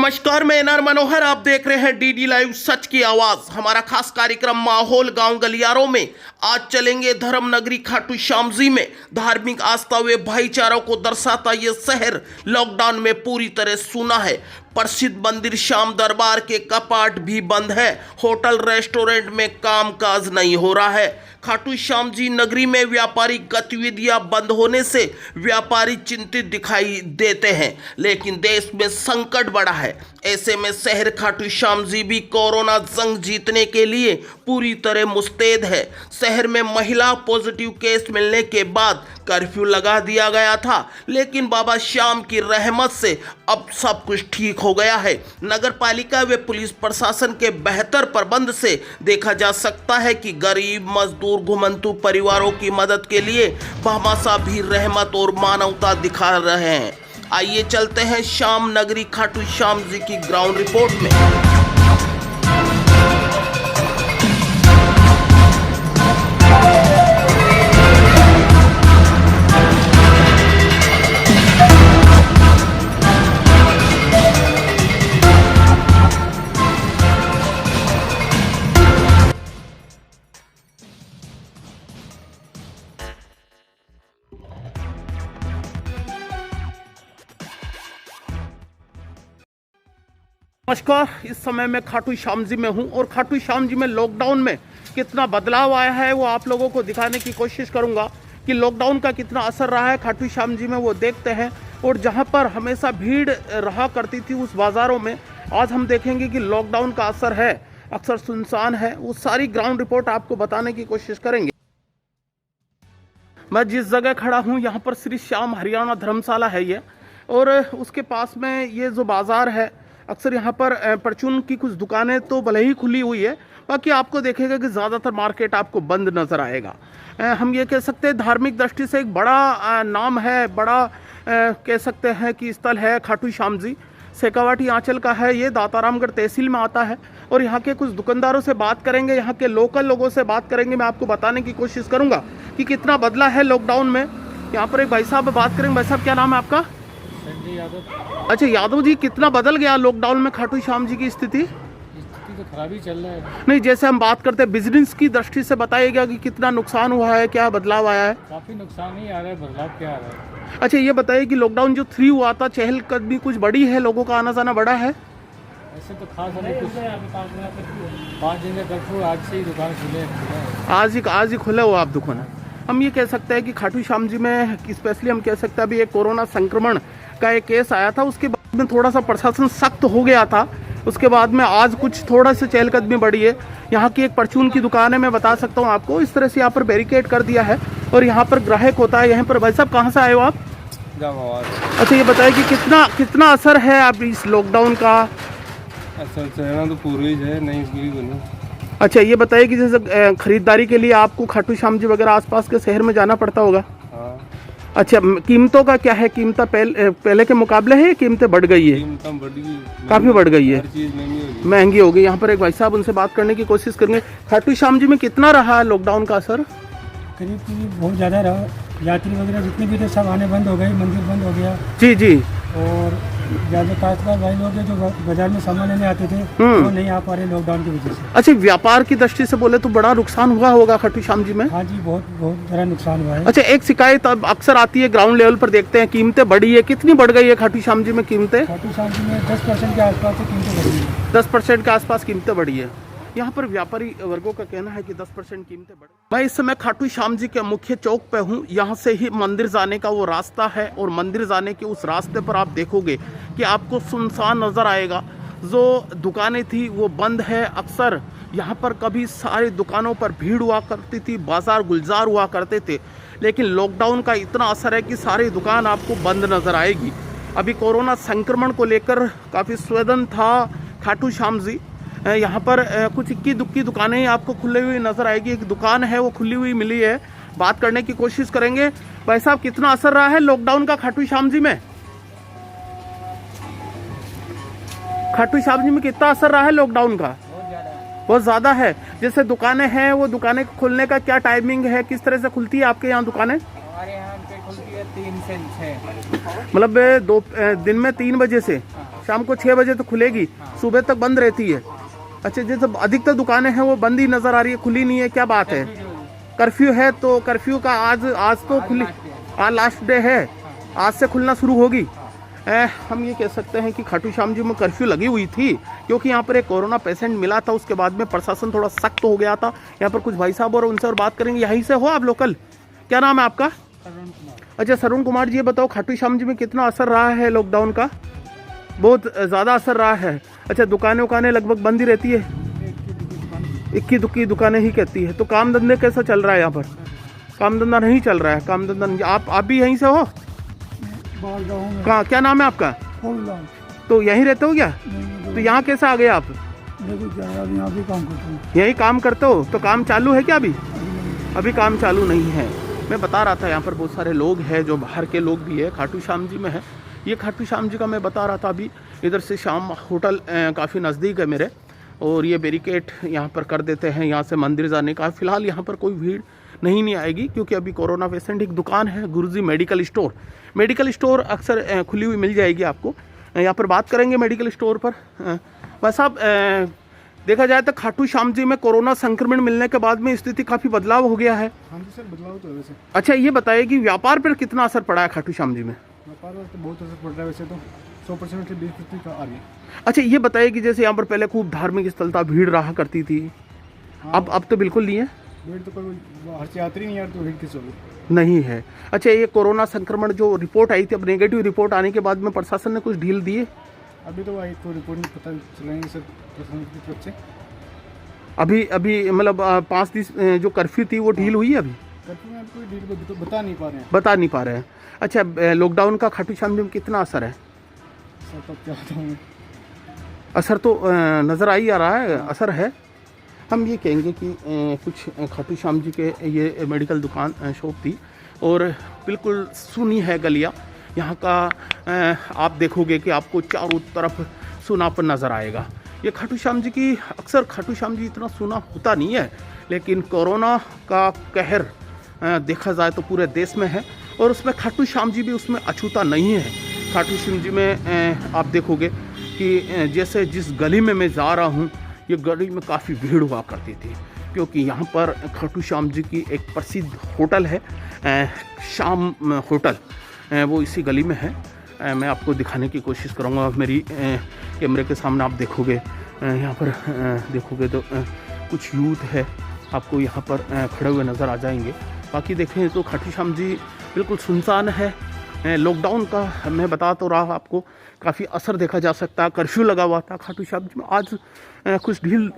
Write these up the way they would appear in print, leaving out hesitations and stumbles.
नमस्कार, मैं एनआर मनोहर। आप देख रहे हैं डीडी लाइव सच की आवाज। हमारा खास कार्यक्रम माहौल गांव गलियारों में। आज चलेंगे धर्म नगरी खाटू श्याम जी में। धार्मिक आस्था व भाईचारों को दर्शाता ये शहर लॉकडाउन में पूरी तरह सूना है। प्रसिद्ध मंदिर श्याम दरबार के कपाट भी बंद है। होटल रेस्टोरेंट में कामकाज नहीं हो रहा है। खाटू श्याम जी नगरी में व्यापारिक गतिविधियां बंद होने से व्यापारी चिंतित दिखाई देते हैं, लेकिन देश में संकट बढ़ा है। ऐसे में शहर खाटू श्याम जी भी कोरोना जंग जीतने के लिए पूरी तरह मुस्तैद है। शहर में महिला पॉजिटिव केस मिलने के बाद कर्फ्यू लगा दिया गया था, लेकिन बाबा श्याम की रहमत से अब सब कुछ ठीक हो गया है। नगर पालिका व पुलिस प्रशासन के बेहतर प्रबंध से देखा जा सकता है कि गरीब मजदूर घुमंतु परिवारों की मदद के लिए भामाशाह भी रहमत और मानवता दिखा रहे हैं। आइए चलते हैं श्याम नगरी खाटू श्याम जी की ग्राउंड रिपोर्ट में। नमस्कार, इस समय मैं खाटू श्याम जी में हूं और खाटू श्याम जी में लॉकडाउन में कितना बदलाव आया है वो आप लोगों को दिखाने की कोशिश करूंगा कि लॉकडाउन का कितना असर रहा है खाटू श्याम जी में, वो देखते हैं। और जहां पर हमेशा भीड़ रहा करती थी उस बाज़ारों में आज हम देखेंगे कि लॉकडाउन का असर है, अक्सर सुनसान है। वो सारी ग्राउंड रिपोर्ट आपको बताने की कोशिश करेंगे। मैं जिस जगह खड़ा हूँ यहाँ पर श्री श्याम हरियाणा धर्मशाला है ये, और उसके पास में ये जो बाज़ार है, अक्सर यहाँ पर परचून की कुछ दुकानें तो भले ही खुली हुई है, बाकी आपको देखेगा कि ज़्यादातर मार्केट आपको बंद नज़र आएगा। हम ये कह सकते हैं धार्मिक दृष्टि से एक बड़ा नाम है, बड़ा कह सकते हैं कि स्थल है खाटू श्याम जी। शेखावाटी आंचल का है ये, दातारामगढ़ तहसील में आता है। और यहाँ के कुछ दुकानदारों से बात करेंगे, यहाँ के लोकल लोगों से बात करेंगे। मैं आपको बताने की कोशिश करूँगा कि कितना बदला है लॉकडाउन में। यहाँ पर एक भाई साहब बात करेंगे। भाई साहब, क्या नाम है आपका? यादव। अच्छा यादव जी, कितना बदल गया लॉकडाउन में खाटू श्याम जी की स्थिति? तो खराब ही चल रहा है। नहीं, जैसे हम बात करते हैं बिजनेस की दृष्टि से बताइएगा कि कितना नुकसान हुआ है, क्या बदलाव आया है? काफी नुकसान ही आ रहा है, बदलाव क्या आ रहा है? अच्छा ये बताइए कि लॉकडाउन जो 3 हुआ था, चहलकदमी कुछ बड़ी है, लोगों का आना जाना बढ़ा है? ऐसे तो खास हमें कुछ 5 दिन का कर्फ्यू, आज से ही दुकान खुले हैं। आज ही खुले हो आप दुकान? हम ये कह सकते हैं कि खाटू श्याम जी में स्पेशली हम कह सकते हैं अभी एक कोरोना संक्रमण का एक केस आया था, उसके बाद में थोड़ा सा प्रशासन सख्त हो गया था। उसके बाद में आज कुछ थोड़ा सा चहलकदमी बढ़ी है। यहाँ की एक परचून की दुकान है, मैं बता सकता हूँ आपको। इस तरह से यहाँ पर बैरिकेड कर दिया है और यहाँ पर ग्राहक होता है। यहाँ पर भाई साहब, कहाँ से आए हो आप? अच्छा ये बताइए कि कितना असर है आप इस लॉकडाउन का? असर तो पूरी है, नहीं नहीं। अच्छा ये बताइए कि जैसे खरीदारी के लिए आपको खाटू श्याम जी वगैरह आसपास के शहर में जाना पड़ता होगा? अच्छा, कीमतों का क्या है? कीमतें पहले के मुकाबले है, कीमतें बढ़ गई है? काफी बढ़ गई है, महंगी हो गई। यहाँ पर एक भाई साहब, उनसे बात करने की कोशिश करेंगे। खाटू श्याम जी में कितना रहा लॉकडाउन का असर? करीब बहुत ज़्यादा रहा। यात्री वगैरह जितने भी थे सब आने बंद हो गए, मंदिर बंद हो गया। जी। और ज़्यादा काश्तकार भाई लोग जो बाजार में सामान लेने आते थे वो नहीं आ पा रहे लॉकडाउन की वजह से। अच्छा, व्यापार की दृष्टि से बोले तो बड़ा नुकसान हुआ होगा खाटू श्याम जी में? हाँ जी, बहुत बड़ा नुकसान हुआ है। अच्छा, एक शिकायत अब अक्सर आती है ग्राउंड लेवल पर, देखते हैं कीमतें बढ़ी है। कितनी बढ़ गई है खाटू श्याम जी में कीमतें? खाटू श्याम जी में 10% के आसपास कीमतें बढ़ी है। 10% के आसपास कीमतें बढ़ी है। यहाँ पर व्यापारी वर्गों का कहना है कि 10% कीमतें बढ़। मैं इस समय खाटू श्याम जी के मुख्य चौक पे हूँ। यहाँ से ही मंदिर जाने का वो रास्ता है, और मंदिर जाने के उस रास्ते पर आप देखोगे कि आपको सुनसान नज़र आएगा। जो दुकानें थी वो बंद है। अक्सर यहाँ पर कभी सारी दुकानों पर भीड़ हुआ करती थी, बाजार गुलजार हुआ करते थे, लेकिन लॉकडाउन का इतना असर है कि सारी दुकान आपको बंद नज़र आएगी। अभी कोरोना संक्रमण को लेकर काफ़ी संवेदन था खाटू श्याम जी। यहाँ पर कुछ इक्की दुक्की दुकानें आपको खुली हुई नजर आएगी। एक दुकान है वो खुली हुई मिली है, बात करने की कोशिश करेंगे। भाई साहब, कितना असर रहा है लॉकडाउन का खाटू श्याम जी में? खाटू श्याम जी में कितना असर रहा है लॉकडाउन का? बहुत ज़्यादा है। जैसे दुकानें हैं, वो दुकानें खुलने का क्या टाइमिंग है, किस तरह से खुलती है आपके यहाँ दुकानें? हमारे यहाँ खुलती है 3 से 6, मतलब दिन में 3 बजे से शाम को 6 बजे तो खुलेगी, सुबह तक बंद रहती है। अच्छा, जैसे अधिकतर दुकानें हैं वो बंद ही नज़र आ रही है, खुली नहीं है, क्या बात है? कर्फ्यू है तो कर्फ्यू का आज तो खुली, आज लास्ट डे है, आज से खुलना शुरू होगी। हम ये कह सकते हैं कि खाटू श्याम जी में कर्फ्यू लगी हुई थी, क्योंकि यहाँ पर एक कोरोना पेशेंट मिला था, उसके बाद में प्रशासन थोड़ा सख्त हो गया था। यहाँ पर कुछ भाई साहब और उनसे और बात करेंगे। यहीं से हो आप लोकल? क्या नाम है आपका? अच्छा, सरुण कुमार जी, ये बताओ खाटू श्याम जी में कितना असर रहा है लॉकडाउन का? बहुत ज़्यादा असर रहा है। अच्छा, दुकानें उकानें लगभग बंद ही रहती है, इक्की दुक्की दुकानें ही कहती है। तो काम धंधे कैसा चल रहा है यहाँ पर? काम धंधा नहीं चल रहा है, काम धंधा नहीं। आप भी यहीं से हो? कहाँ, क्या नाम है आपका? तो यहीं रहते हो क्या? तो यहाँ कैसे आ गए आप? यहाँ भी काम करता हूँ। यहीं काम करते हो? तो काम चालू है क्या अभी? अभी काम चालू नहीं है। मैं बता रहा था यहाँ पर बहुत सारे लोग हैं, जो बाहर के लोग भी है, खाटू श्याम जी में है। ये खाटू श्याम जी का मैं बता रहा था अभी। इधर से शाम होटल काफ़ी नज़दीक है मेरे, और ये बैरिकेड यहाँ पर कर देते हैं यहाँ से मंदिर जाने का। फ़िलहाल यहाँ पर कोई भीड़ नहीं आएगी, क्योंकि अभी कोरोना पेशेंट। एक दुकान है गुरुजी मेडिकल स्टोर, मेडिकल स्टोर अक्सर खुली हुई मिल जाएगी आपको। यहाँ पर बात करेंगे मेडिकल स्टोर पर। बस साहब, देखा जाए तो खाटू श्याम जी में कोरोना संक्रमण मिलने के बाद में स्थिति काफ़ी बदलाव हो गया है। हाँ जी सर, बदलाव तो है वैसे। अच्छा, ये बताइए कि व्यापार पर कितना असर पड़ा है खाटू श्याम जी में? व्यापार पर तो बहुत असर पड़ रहा है वैसे, तो 100% से 20% का आ गया। अच्छा, ये बताइए कि जैसे यहाँ पर पहले खूब धार्मिक स्थल था, भीड़ रहा करती थी, अब तो बिल्कुल नहीं है? भीड़ तो कोई बाहर से यात्री नहीं यार, तो भीड़ किस होगी? नहीं है। अच्छा, ये कोरोना संक्रमण जो रिपोर्ट आई थी, अब नेगेटिव रिपोर्ट आने के बाद में प्रशासन ने कुछ ढील दी है? अभी तो भाई तो रिपोर्ट नहीं पता चलाएंगे सर प्रशासन की तरफ से। अभी मतलब 5 दिन जो कर्फ्यू थी वो ढील हुई है अभी? कर्फ्यू में कोई डील तो बता नहीं पा रहे हैं। अच्छा, लॉकडाउन का खाटू श्याम जी में कितना असर है? सर तब क्या बताऊँ, असर तो नज़र आ ही आ रहा है, असर है। हम ये कहेंगे कि कुछ खाटू श्याम जी के ये मेडिकल दुकान शॉप थी, और बिल्कुल सुनी है गलियाँ यहाँ का। आप देखोगे कि आपको चारों तरफ सुनापन नज़र आएगा। ये खाटू श्याम जी की, अक्सर खाटू श्याम जी इतना सुना होता नहीं है, लेकिन कोरोना का कहर देखा जाए तो पूरे देश में है, और उसमें खाटू श्याम जी भी उसमें अछूता नहीं है। खाटू श्याम जी में आप देखोगे कि जैसे जिस गली में मैं जा रहा हूँ, ये गली में काफ़ी भीड़ हुआ करती थी, क्योंकि यहाँ पर खाटू श्याम जी की एक प्रसिद्ध होटल है, श्याम होटल, वो इसी गली में है। मैं आपको दिखाने की कोशिश करूँगा, मेरी कैमरे के सामने आप देखोगे। यहाँ पर देखोगे तो कुछ यूथ है, आपको यहाँ पर खड़े हुए नज़र आ जाएंगे। बाकी देखें तो खाटू श्याम जी बिल्कुल सुनसान है। लॉकडाउन का मैं बता तो रहा आपको, काफ़ी असर देखा जा सकता है। कर्फ्यू लगा हुआ था खाटू श्याम जी में, आज कुछ ढील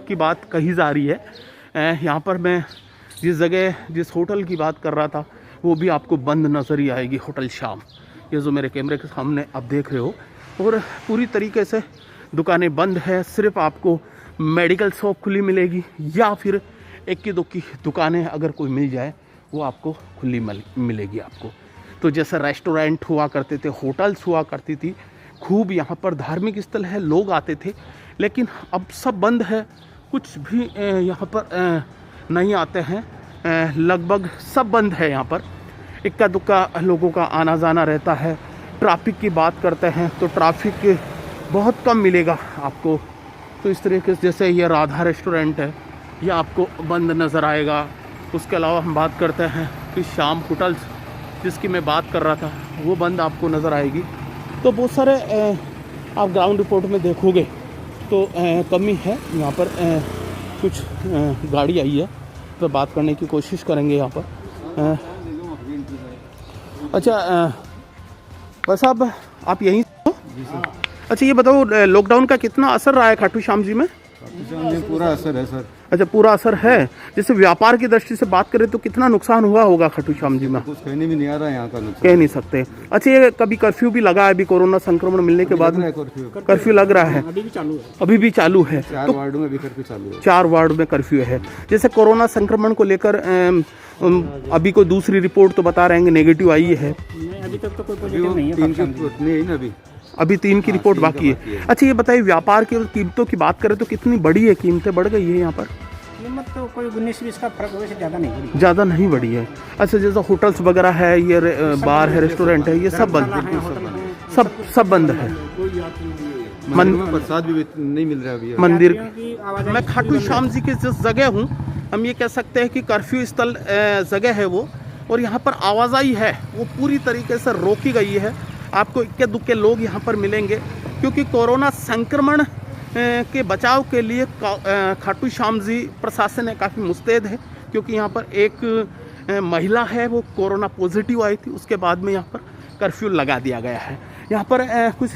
की बात कही जा रही है। यहाँ पर मैं जिस जगह, जिस होटल की बात कर रहा था, वो भी आपको बंद नज़र ही आएगी, होटल श्याम। ये जो मेरे कैमरे के सामने आप देख रहे हो, और पूरी तरीके से दुकानें बंद है। सिर्फ आपको मेडिकल शॉप खुली मिलेगी, या फिर इक्की दुक्की दुकानें अगर कोई मिल जाए वो आपको खुली मिलेगी आपको। तो जैसे रेस्टोरेंट हुआ करते थे, होटल्स हुआ करती थी, खूब यहाँ पर धार्मिक स्थल है, लोग आते थे, लेकिन अब सब बंद है। कुछ भी यहाँ पर नहीं आते हैं, लगभग सब बंद है यहाँ पर। इक्का दुक्का लोगों का आना जाना रहता है। ट्रैफिक की बात करते हैं तो ट्रैफिक बहुत कम मिलेगा आपको। तो इस तरीके से जैसे ये राधा रेस्टोरेंट है, ये आपको बंद नज़र आएगा। उसके अलावा हम बात करते हैं कि श्याम होटल्स, जिसकी मैं बात कर रहा था, वो बंद आपको नज़र आएगी। तो बहुत सारे आप ग्राउंड रिपोर्ट में देखोगे तो कमी है। यहाँ पर कुछ गाड़ी आई है, तो बात करने की कोशिश करेंगे यहाँ पर। अच्छा, बस आप यहीं हो? अच्छा, ये बताओ लॉकडाउन का कितना असर रहा है खाटू श्याम जी में? पूरा असर है सर। अच्छा, पूरा असर है। जैसे व्यापार की दृष्टि से बात करें तो कितना नुकसान हुआ होगा खाटू श्याम जी में? कुछ कहने भी नहीं आ रहा है यहाँ का नुकसान, कह नहीं सकते। अच्छा, ये कभी कर्फ्यू भी लगा है अभी कोरोना संक्रमण मिलने के बाद में? कर्फ्यू लग रहा है, अभी भी चालू है। 4 वार्डों में भी कर्फ्यू चालू है। 4 वार्ड में कर्फ्यू है। जैसे कोरोना संक्रमण को लेकर अभी कोई दूसरी रिपोर्ट तो बता रहे हैं नेगेटिव आई है, अभी तक तो कोई पॉजिटिव नहीं है। अभी 3 की रिपोर्ट बाकी है। अच्छा, ये बताइए व्यापार की कीमतों की बात करें तो कितनी बढ़ी है? कीमतें बढ़ गई है यहाँ पर? कीमत तो कोई 19-20 का फर्क वैसे ज़्यादा नहीं बढ़ी। ज़्यादा नहीं बढ़ी है। अच्छा, जैसे होटल्स वगैरह है, ये बार है, रेस्टोरेंट है, ये सब बंद है, सब बंद है। कोई यात्री नहीं है। मन- में प्रसाद भी नहीं मिल रहा है अभी। मंदिर की आवाजाही मैं खाटू श्याम जी की जिस जगह हूँ, हम ये कह सकते हैं कि कर्फ्यू स्थल जगह है वो, और यहाँ पर आवाजाही है वो पूरी तरीके से रोकी गई है। आपको इक्के दुक्के लोग यहाँ पर मिलेंगे, क्योंकि कोरोना संक्रमण के बचाव के लिए खाटू श्याम जी प्रशासन है काफ़ी मुस्तैद है, क्योंकि यहाँ पर एक महिला है वो कोरोना पॉजिटिव आई थी, उसके बाद में यहाँ पर कर्फ्यू लगा दिया गया है। यहाँ पर कुछ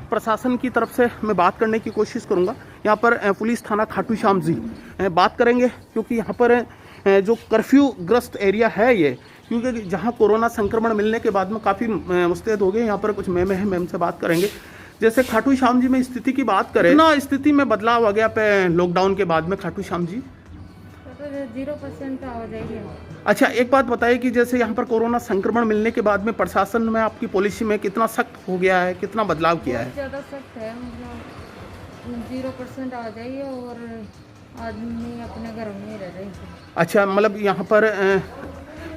प्रशासन की तरफ से मैं बात करने की कोशिश करूँगा। यहाँ पर पुलिस थाना खाटू श्याम जी बात करेंगे, क्योंकि यहाँ पर जो कर्फ्यू ग्रस्त एरिया है ये, क्योंकि जहाँ कोरोना संक्रमण मिलने के बाद में काफ़ी मुस्तैद हो गए। यहाँ पर कुछ मैम है, मैम से बात करेंगे। जैसे खाटू श्याम जी में स्थिति की बात करें ना, स्थिति में बदलाव आ गया पे लॉकडाउन के बाद में खाटू श्याम जी? 0% आवाजाही है। अच्छा, एक बात बताइए कि जैसे यहाँ पर कोरोना संक्रमण मिलने के बाद में प्रशासन में आपकी पॉलिसी में कितना सख्त हो गया है, कितना बदलाव किया है? ज़्यादा सख्त है, मतलब 0% आवाजाही है और आदमी अपने घर में ही रह रहे हैं। अच्छा, मतलब यहाँ पर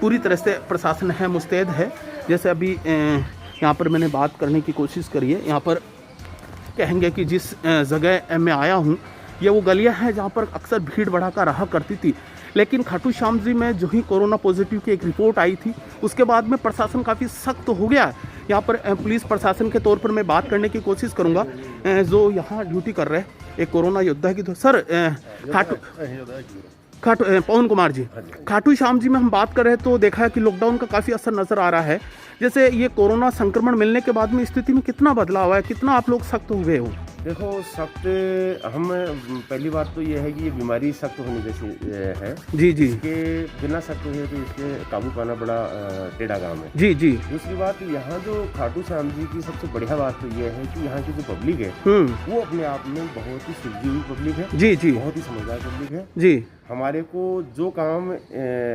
पूरी तरह से प्रशासन है मुस्तैद है। जैसे अभी यहाँ पर मैंने बात करने की कोशिश करी है, यहाँ पर कहेंगे कि जिस जगह मैं आया हूँ ये वो गलियाँ हैं जहाँ पर अक्सर भीड़ भड़ाका रहा करती थी, लेकिन खाटू श्याम जी में जो ही कोरोना पॉजिटिव की एक रिपोर्ट आई थी उसके बाद में प्रशासन काफ़ी सख्त हो गया है। यहाँ पर पुलिस प्रशासन के तौर पर मैं बात करने की कोशिश करूँगा, जो यहाँ ड्यूटी कर रहे हैं एक कोरोना योद्धा की। तो सर, पवन कुमार जी, खाटू श्याम जी में हम बात कर रहे हैं तो देखा है कि लॉकडाउन का काफ़ी असर नज़र आ रहा है। जैसे ये कोरोना संक्रमण मिलने के बाद में स्थिति में कितना बदलाव है, कितना आप लोग सख्त हो गए हो? देखो, सख्त हम पहली बात तो ये है कि ये बीमारी सख्त होने जैसी है। जी जी। इसके बिना सख्त हुए तो इसके काबू पाना बड़ा टेढ़ा काम है। जी जी। दूसरी बात, यहाँ जो खाटू श्याम जी की सबसे बढ़िया बात तो ये है कि यहाँ की जो पब्लिक है वो अपने आप में बहुत ही सुलझी हुई पब्लिक है। जी जी। बहुत ही समझदार पब्लिक है। जी। हमारे को जो काम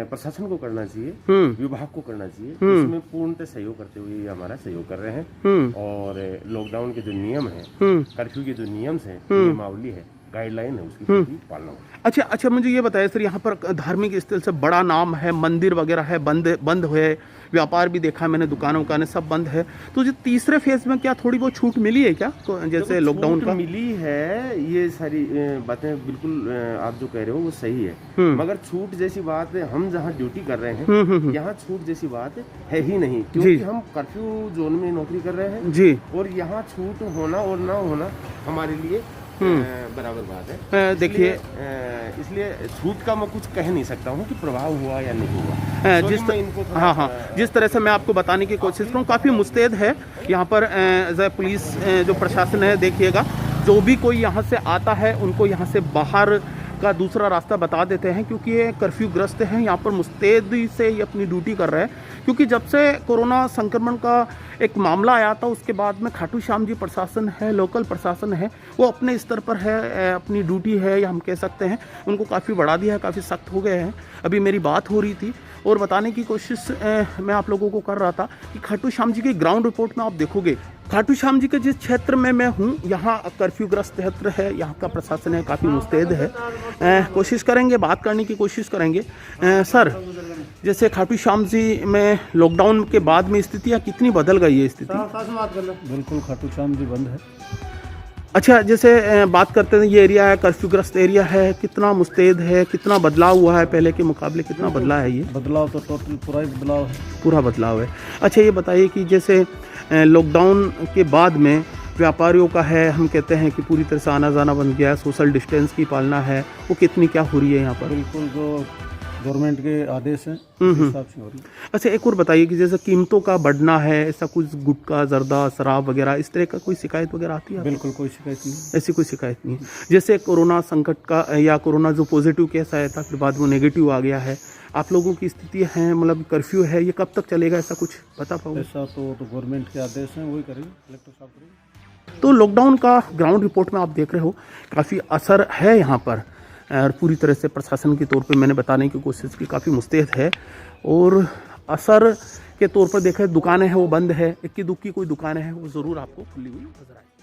प्रशासन को करना चाहिए, विभाग को करना चाहिए, उसमें पूर्णतः सहयोग करते हुए ये हमारा सहयोग कर रहे हैं। और लॉकडाउन के जो नियम है, कर्फ्यू के जो नियम है, नियमावली है, गाइडलाइन है, उसकी पूरी पालना हो। अच्छा, मुझे ये बताइए सर, यहाँ पर धार्मिक स्थल से बड़ा नाम है, मंदिर वगैरह है, बंद हुए, व्यापार भी देखा मैंने, दुकानों का सब बंद है, तो जो तीसरे फेज में क्या थोड़ी बहुत छूट मिली है क्या, जैसे लॉकडाउन का? मिली है, ये सारी बातें बिल्कुल आप जो कह रहे हो वो सही है, मगर छूट जैसी बात हम जहाँ ड्यूटी कर रहे हैं यहाँ छूट जैसी बात है ही नहीं, क्योंकि हम कर्फ्यू जोन में नौकरी कर रहे हैं जी, और यहाँ छूट होना और ना होना हमारे लिए बराबर बात है। देखिए, इसलिए छूट का मैं कुछ कह नहीं सकता हूँ कि प्रभाव हुआ या नहीं हुआ। जिस तरह से मैं आपको बताने की कोशिश करूँ, काफ़ी मुस्तैद है यहाँ पर पुलिस जो प्रशासन है। देखिएगा, जो भी कोई यहाँ से आता है उनको यहाँ से बाहर का दूसरा रास्ता बता देते हैं, क्योंकि ये कर्फ्यू ग्रस्त है। यहाँ पर मुस्तैदी से ये अपनी ड्यूटी कर रहे हैं, क्योंकि जब से कोरोना संक्रमण का एक मामला आया था उसके बाद में खाटू श्याम जी प्रशासन है, लोकल प्रशासन है, वो अपने स्तर पर है, अपनी ड्यूटी है या हम कह सकते हैं उनको काफ़ी बढ़ा दिया है, काफ़ी सख्त हो गए हैं। अभी मेरी बात हो रही थी और बताने की कोशिश मैं आप लोगों को कर रहा था कि खाटू श्याम जी की ग्राउंड रिपोर्ट में आप देखोगे, खाटू श्याम जी के जिस क्षेत्र में मैं हूँ यहाँ कर्फ्यू ग्रस्त क्षेत्र है, यहाँ का प्रशासन है काफ़ी मुस्तैद है। कोशिश करेंगे, बात करने की कोशिश करेंगे। सर, जैसे खाटू श्याम जी में लॉकडाउन के बाद में स्थितियाँ कितनी बदल गई है स्थिति? बिल्कुल, खाटू श्याम जी बंद है। अच्छा, जैसे बात करते हैं, ये एरिया है कर्फ्यू ग्रस्त एरिया है, कितना मुस्तैद है, कितना बदलाव हुआ है पहले के मुकाबले, कितना बदला है ये? बदलाव तो टोटल पूरा ही बदलाव है। पूरा बदलाव है। अच्छा, ये बताइए कि जैसे लॉकडाउन के बाद में व्यापारियों का है, हम कहते हैं कि पूरी तरह से आना जाना बंद गया है, सोशल डिस्टेंस की पालना है, वो कितनी क्या हो रही है यहाँ पर? बिल्कुल, जो गवर्नमेंट के आदेश हैं उस हिसाब से हो रही है। अच्छा, एक और बताइए कि जैसे कीमतों का बढ़ना है, ऐसा कुछ गुटखा, जर्दा, शराब वगैरह इस तरह का कोई शिकायत वगैरह आती है? बिल्कुल, कोई शिकायत नहीं, ऐसी कोई शिकायत नहीं है। जैसे कोरोना संकट का या कोरोना जो पॉजिटिव केस आया था फिर बाद में नेगेटिव आ गया है, आप लोगों की स्थिति है, मतलब कर्फ्यू है, ये कब तक चलेगा, ऐसा कुछ बता पाओगे? ऐसा तो गवर्नमेंट के आदेश हैं, वही करेंगे, कलेक्टर साहब करेंगे। तो लॉकडाउन का ग्राउंड रिपोर्ट में आप देख रहे हो काफ़ी असर है यहाँ पर, और पूरी तरह से प्रशासन के तौर पे मैंने बताने की कोशिश की, काफ़ी मुस्तैद है। और असर के तौर पर देखा, दुकानें हैं वो बंद है, इक्की दुक्की कोई दुकानें हैं वो ज़रूर आपको खुली हुई नजर आएगी।